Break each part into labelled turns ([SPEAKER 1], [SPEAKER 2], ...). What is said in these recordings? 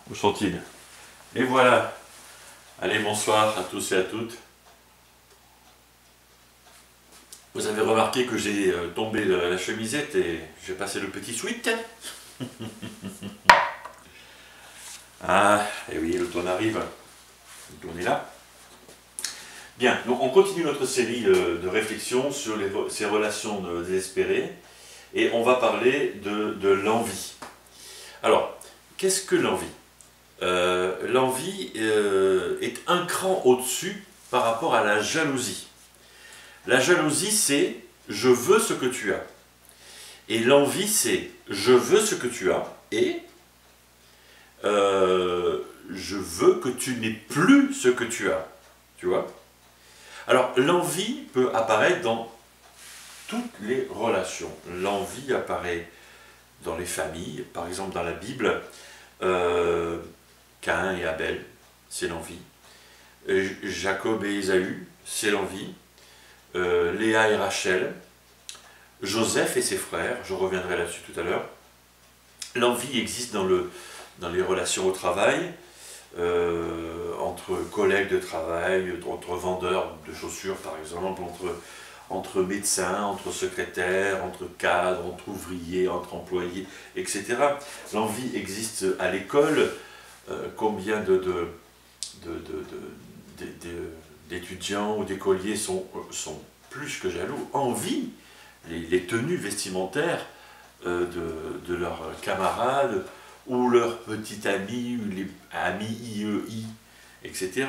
[SPEAKER 1] Où sont-ils? Et voilà. Allez, bonsoir à tous et à toutes. Vous avez remarqué que j'ai tombé la chemisette et j'ai passé le petit sweat. Ah, et oui, l'automne arrive. On est là. Bien, donc on continue notre série de réflexions sur ces relations désespérées et on va parler de l'envie. Alors, qu'est-ce que l'envie? L'envie est un cran au-dessus par rapport à la jalousie. La jalousie, c'est je veux ce que tu as. Et l'envie, c'est je veux ce que tu as et je veux que tu n'aies plus ce que tu as. Tu vois? Alors, l'envie peut apparaître dans toutes les relations. L'envie apparaît dans les familles, par exemple dans la Bible. Caïn et Abel, c'est l'envie. Jacob et Ésaü, c'est l'envie. Léa et Rachel, Joseph et ses frères, je reviendrai là-dessus tout à l'heure. L'envie existe dans les relations au travail, entre collègues de travail, entre vendeurs de chaussures par exemple, entre médecins, entre secrétaires, entre cadres, entre ouvriers, entre employés, etc. L'envie existe à l'école. Combien d'étudiants ou d'écoliers sont plus que jaloux, envient les tenues vestimentaires de leurs camarades ou leurs petits amis, ou les amis IEI, etc.,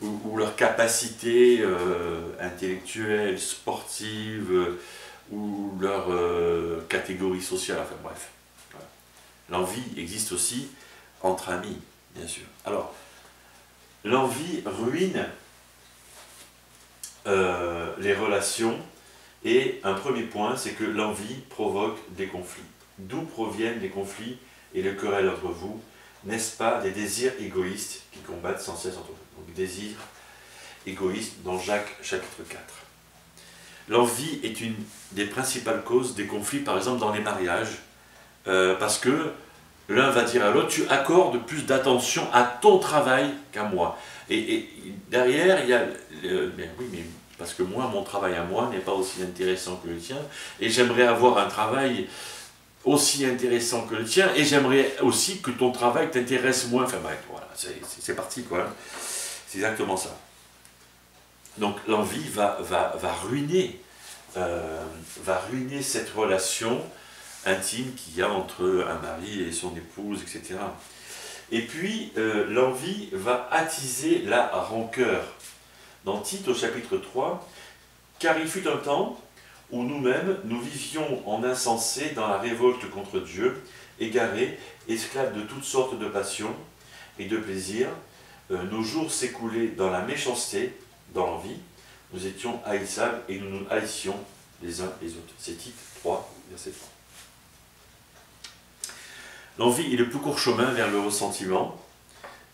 [SPEAKER 1] ou leurs capacités intellectuelles, sportives, ou leur catégorie sociale, enfin bref. Voilà. L'envie existe aussi entre amis, bien sûr. Alors, l'envie ruine les relations et un premier point, c'est que l'envie provoque des conflits. D'où proviennent les conflits et les querelles entre vous? N'est-ce pas des désirs égoïstes qui combattent sans cesse entre vous? Donc, désir égoïste dans Jacques chapitre 4. L'envie est une des principales causes des conflits, par exemple dans les mariages, parce que l'un va dire à l'autre, tu accordes plus d'attention à ton travail qu'à moi. Et derrière, il y a, mais oui, mais parce que moi, mon travail à moi n'est pas aussi intéressant que le tien, et j'aimerais avoir un travail aussi intéressant que le tien, et j'aimerais aussi que ton travail t'intéresse moins. Enfin bref, voilà, c'est parti quoi. C'est exactement ça. Donc l'envie va ruiner cette relation intime qu'il y a entre un mari et son épouse, etc. Et puis, l'envie va attiser la rancœur. Dans Tite, au chapitre 3, « Car il fut un temps où nous-mêmes, nous vivions en insensés dans la révolte contre Dieu, égarés, esclaves de toutes sortes de passions et de plaisirs. Nos jours s'écoulaient dans la méchanceté, dans l'envie. Nous étions haïssables et nous nous haïssions les uns les autres. » C'est Tite 3, verset 3. L'envie est le plus court chemin vers le ressentiment,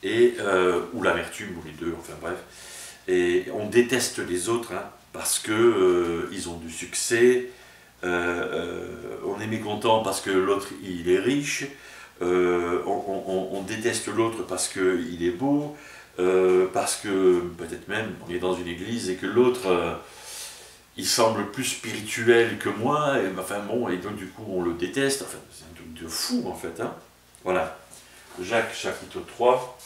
[SPEAKER 1] ou l'amertume, ou les deux, enfin bref. Et on déteste les autres parce qu'ils ont du succès, on est mécontent parce que l'autre il est riche, on déteste l'autre parce qu'il est beau, parce que peut-être même on est dans une église et que l'autre il semble plus spirituel que moi, et, enfin bon, et donc du coup on le déteste, enfin c'est un truc de fou en fait. Voilà, Jacques chapitre 3.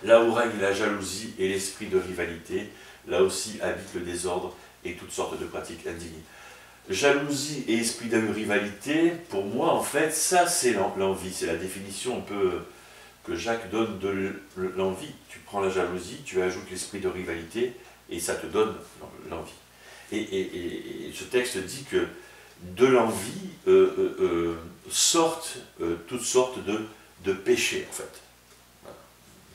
[SPEAKER 1] Là où règne la jalousie et l'esprit de rivalité, là aussi habite le désordre et toutes sortes de pratiques indignes. Jalousie et esprit de rivalité, pour moi en fait, ça c'est l'envie, c'est la définition un peu que Jacques donne de l'envie. Tu prends la jalousie, tu ajoutes l'esprit de rivalité et ça te donne l'envie. Et ce texte dit que de l'envie sortent toutes sortes de péchés en fait.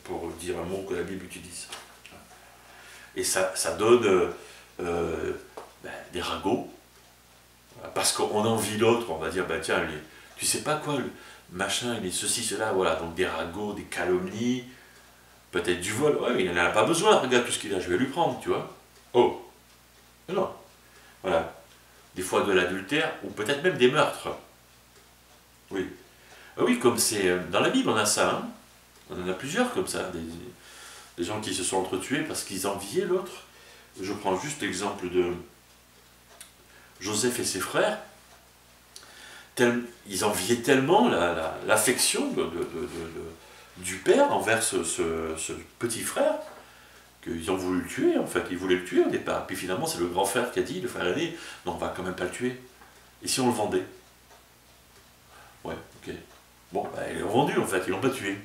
[SPEAKER 1] Pour dire un mot que la Bible utilise. Et ça donne des ragots, parce qu'on envie l'autre, on va dire, bah tiens, tu sais pas quoi, le machin, il est ceci, cela, voilà, donc des ragots, des calomnies, peut-être du vol, ouais, mais il n'en a pas besoin, regarde tout ce qu'il a, je vais lui prendre, tu vois. Oh, non, voilà, des fois de l'adultère, ou peut-être même des meurtres, oui. Ah oui, comme c'est dans la Bible, on a ça, hein. On en a plusieurs comme ça, des gens qui se sont entretués parce qu'ils enviaient l'autre. Je prends juste l'exemple de Joseph et ses frères. Ils enviaient tellement l'affection du père envers ce petit frère qu'ils ont voulu le tuer, en fait. Ils voulaient le tuer au départ. Puis finalement, c'est le grand frère qui a dit, le frère aîné, non, on va quand même pas le tuer. Et si on le vendait? Ouais, ok. Bon, bah, ils l'ont vendu, en fait, ils l'ont pas tué.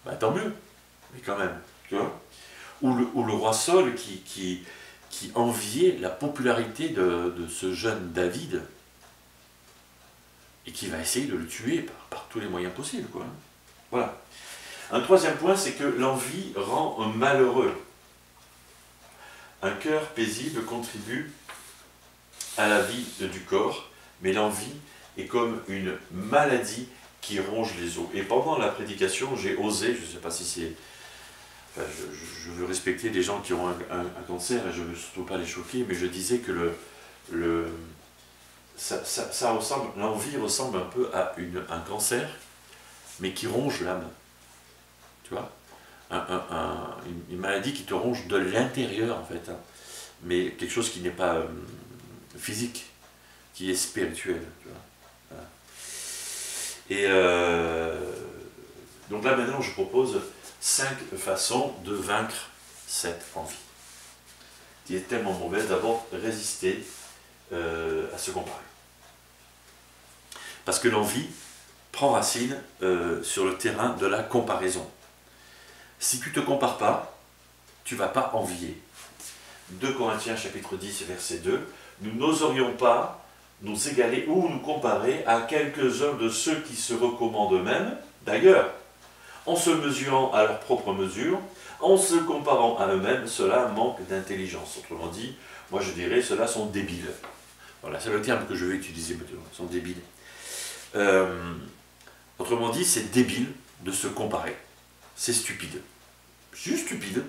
[SPEAKER 1] Bah, tant mieux, mais quand même, tu vois. Ou le roi Saul qui enviait la popularité de ce jeune David, et qui va essayer de le tuer par tous les moyens possibles, quoi. Voilà. Un troisième point, c'est que l'envie rend malheureux. Un cœur paisible contribue à la vie du corps, mais l'envie est comme une maladie qui ronge les os. Et pendant la prédication, j'ai osé, je ne sais pas si c'est... Enfin, je veux respecter les gens qui ont un cancer, et je ne veux surtout pas les choquer, mais je disais que ça ressemble, l'envie ressemble un peu à un cancer, mais qui ronge l'âme. Tu vois, une maladie qui te ronge de l'intérieur, en fait, hein. Mais quelque chose qui n'est pas physique, qui est spirituel. Tu vois. Voilà. Et donc là, maintenant, je propose 5 façons de vaincre cette envie, qui est tellement mauvaise. D'abord, résister à se comparer. Parce que l'envie prend racine sur le terrain de la comparaison. Si tu ne te compares pas, tu ne vas pas envier. 2 Corinthiens chapitre 10 verset 2, nous n'oserions pas nous égaler ou nous comparer à quelques-uns de ceux qui se recommandent eux-mêmes. D'ailleurs, en se mesurant à leur propre mesure, en se comparant à eux-mêmes, cela manque d'intelligence. Autrement dit, moi je dirais, ceux-là sont débiles. Voilà, c'est le terme que je vais utiliser maintenant, ils sont débiles. Autrement dit, c'est débile de se comparer. C'est stupide. Juste stupide.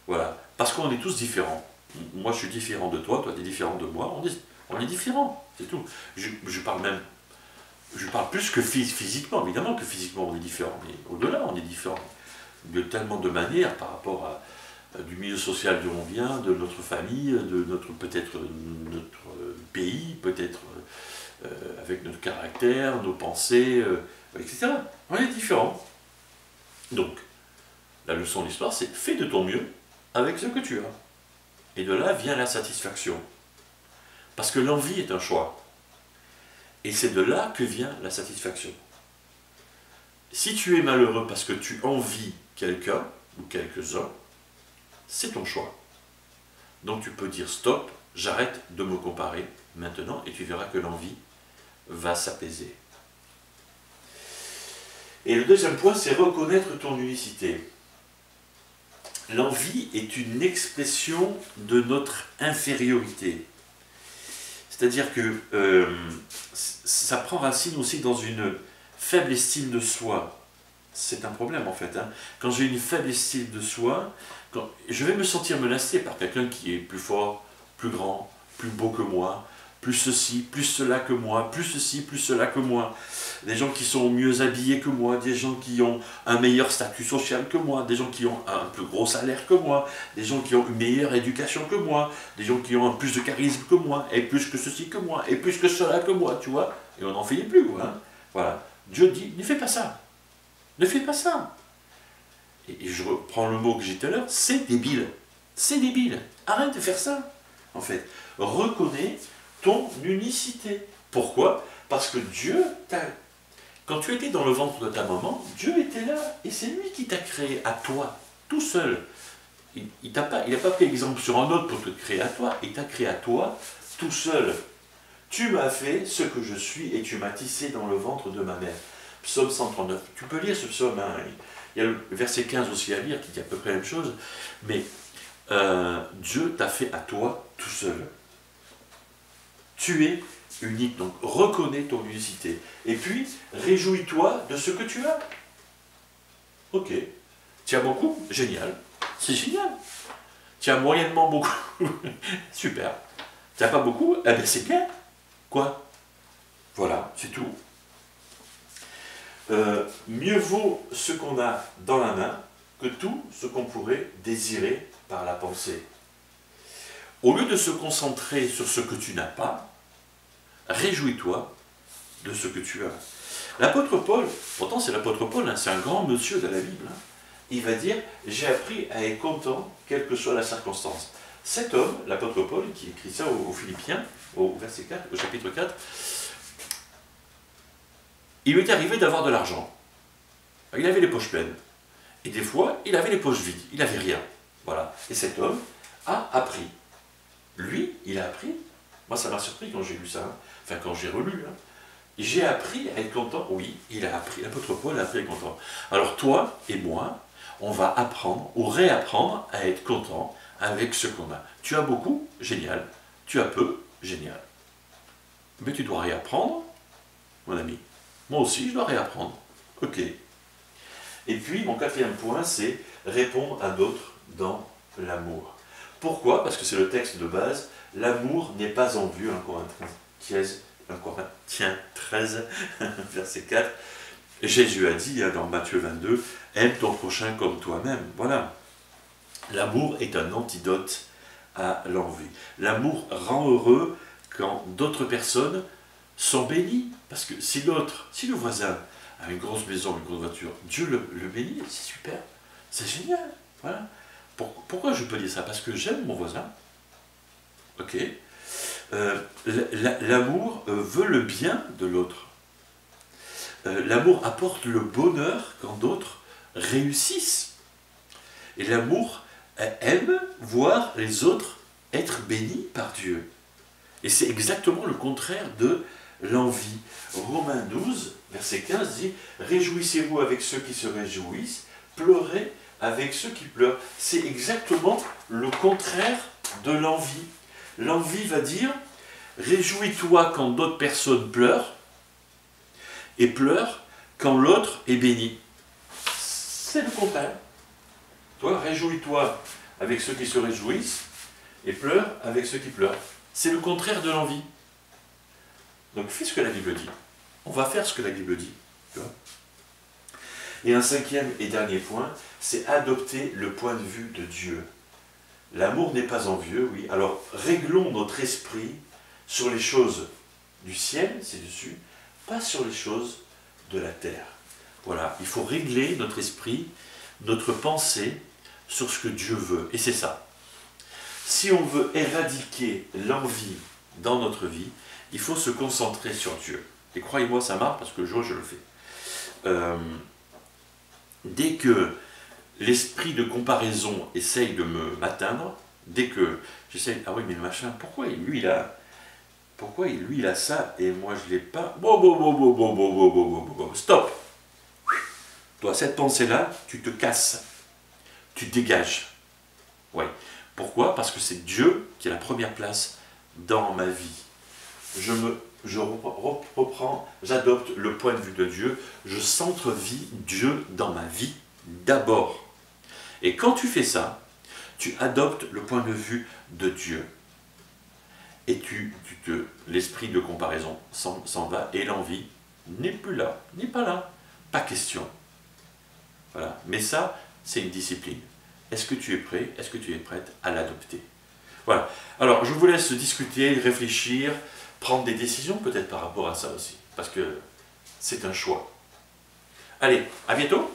[SPEAKER 1] Voilà. Parce qu'on est tous différents. Moi, je suis différent de toi, toi, tu es différent de moi. On est différents, c'est tout. Je parle même... Je parle plus que physiquement. Évidemment que physiquement, on est différents. Mais au-delà, on est différents. De tellement de manières par rapport du milieu social d'où on vient, de notre famille, de peut-être notre pays, peut-être avec notre caractère, nos pensées, etc. On est différents. Donc, la leçon de l'histoire, c'est fais de ton mieux avec ce que tu as. Et de là vient la satisfaction. Parce que l'envie est un choix. Et c'est de là que vient la satisfaction. Si tu es malheureux parce que tu envies quelqu'un ou quelques-uns, c'est ton choix. Donc tu peux dire stop, j'arrête de me comparer maintenant et tu verras que l'envie va s'apaiser. Et le deuxième point, c'est reconnaître ton unicité. L'envie est une expression de notre infériorité. C'est-à-dire que ça prend racine aussi dans une faible estime de soi. C'est un problème en fait. Hein. Quand j'ai une faible estime de soi, je vais me sentir menacé par quelqu'un qui est plus fort, plus grand, plus beau que moi, plus ceci, plus cela que moi, plus ceci, plus cela que moi. Des gens qui sont mieux habillés que moi, des gens qui ont un meilleur statut social que moi, des gens qui ont un plus gros salaire que moi, des gens qui ont une meilleure éducation que moi, des gens qui ont un plus de charisme que moi, et plus que ceci que moi, et plus que cela que moi, tu vois. Et on n'en finit plus, hein. Voilà. Dieu dit, ne fais pas ça. Ne fais pas ça. Et je reprends le mot que j'ai dit tout à l'heure, c'est débile. C'est débile. Arrête de faire ça, en fait. Reconnais ton unicité. Pourquoi? Parce que Dieu t'a... Quand tu étais dans le ventre de ta maman, Dieu était là. Et c'est lui qui t'a créé à toi, tout seul. Il n'a pas pris exemple sur un autre pour te créer à toi. Il t'a créé à toi, tout seul. Tu m'as fait ce que je suis et tu m'as tissé dans le ventre de ma mère. Psaume 139. Tu peux lire ce psaume. Hein. Il y a le verset 15 aussi à lire qui dit à peu près la même chose. Mais Dieu t'a fait à toi, tout seul. Tu es unique, donc reconnais ton unicité. Et puis, réjouis-toi de ce que tu as. Ok. Tu as beaucoup? Génial. C'est génial. Tu as moyennement beaucoup? Super. Tu n'as pas beaucoup? Eh bien, c'est bien. Quoi? Voilà, c'est tout. Mieux vaut ce qu'on a dans la main que tout ce qu'on pourrait désirer par la pensée. Au lieu de se concentrer sur ce que tu n'as pas, réjouis-toi de ce que tu as. L'apôtre Paul, pourtant c'est l'apôtre Paul, hein, c'est un grand monsieur de la Bible, hein, il va dire « J'ai appris à être content, quelle que soit la circonstance ». Cet homme, l'apôtre Paul, qui écrit ça aux Philippiens, au verset 4, au chapitre 4, il lui est arrivé d'avoir de l'argent. Il avait les poches pleines. Et des fois, il avait les poches vides. Il n'avait rien. Voilà. Et cet homme a appris. Lui, il a appris. Moi, ça m'a surpris quand j'ai lu ça. Hein. Enfin, quand j'ai relu. Hein. J'ai appris à être content. Oui, il a appris. L'apôtre Paul a appris à être content. Alors, toi et moi, on va apprendre ou réapprendre à être content avec ce qu'on a. Tu as beaucoup, génial. Tu as peu, génial. Mais tu dois réapprendre, mon ami. Moi aussi, je dois réapprendre. Ok. Et puis, mon quatrième point, c'est répondre à d'autres dans l'amour. Pourquoi? Parce que c'est le texte de base. L'amour n'est pas en vue, 1 Corinthiens 13, verset 4. Jésus a dit dans Matthieu 22, « Aime ton prochain comme toi-même. » Voilà. L'amour est un antidote à l'envie. L'amour rend heureux quand d'autres personnes sont bénies. Parce que si le voisin a une grosse maison, une grosse voiture, Dieu le bénit, c'est super, c'est génial. Voilà. Pourquoi je peux dire ça? Parce que j'aime mon voisin. Ok. L'amour veut le bien de l'autre. L'amour apporte le bonheur quand d'autres réussissent. Et l'amour aime voir les autres être bénis par Dieu. Et c'est exactement le contraire de l'envie. Romains 12, verset 15 dit « Réjouissez-vous avec ceux qui se réjouissent, pleurez avec ceux qui pleurent. » C'est exactement le contraire de l'envie. L'envie va dire « Réjouis-toi quand d'autres personnes pleurent et pleure quand l'autre est béni. » C'est le contraire. Toi, réjouis-toi avec ceux qui se réjouissent et pleure avec ceux qui pleurent. C'est le contraire de l'envie. Donc fais ce que la Bible dit. On va faire ce que la Bible dit. Tu vois. Et un cinquième et dernier point, c'est adopter le point de vue de Dieu. L'amour n'est pas envieux, oui. Alors réglons notre esprit sur les choses du ciel, c'est dessus, pas sur les choses de la terre. Voilà, il faut régler notre esprit, notre pensée sur ce que Dieu veut. Et c'est ça. Si on veut éradiquer l'envie dans notre vie, il faut se concentrer sur Dieu. Et croyez-moi, ça marche parce que je le fais. Dès que l'esprit de comparaison essaye de m'atteindre, dès que j'essaye, ah oui, mais le machin, pourquoi lui il a ça et moi je l'ai pas? Stop! Toi, cette pensée-là, tu te casses, tu dégages. Ouais. Pourquoi? Parce que c'est Dieu qui a la première place dans ma vie. Je reprends, j'adopte le point de vue de Dieu, je centre-vie Dieu dans ma vie d'abord. Et quand tu fais ça, tu adoptes le point de vue de Dieu. Et l'esprit de comparaison s'en va et l'envie n'est plus là, n'est pas là. Pas question. Voilà. Mais ça, c'est une discipline. Est-ce que tu es prêt? Est-ce que tu es prête à l'adopter? Voilà. Alors, je vous laisse discuter, réfléchir, prendre des décisions peut-être par rapport à ça aussi. Parce que c'est un choix. Allez, à bientôt!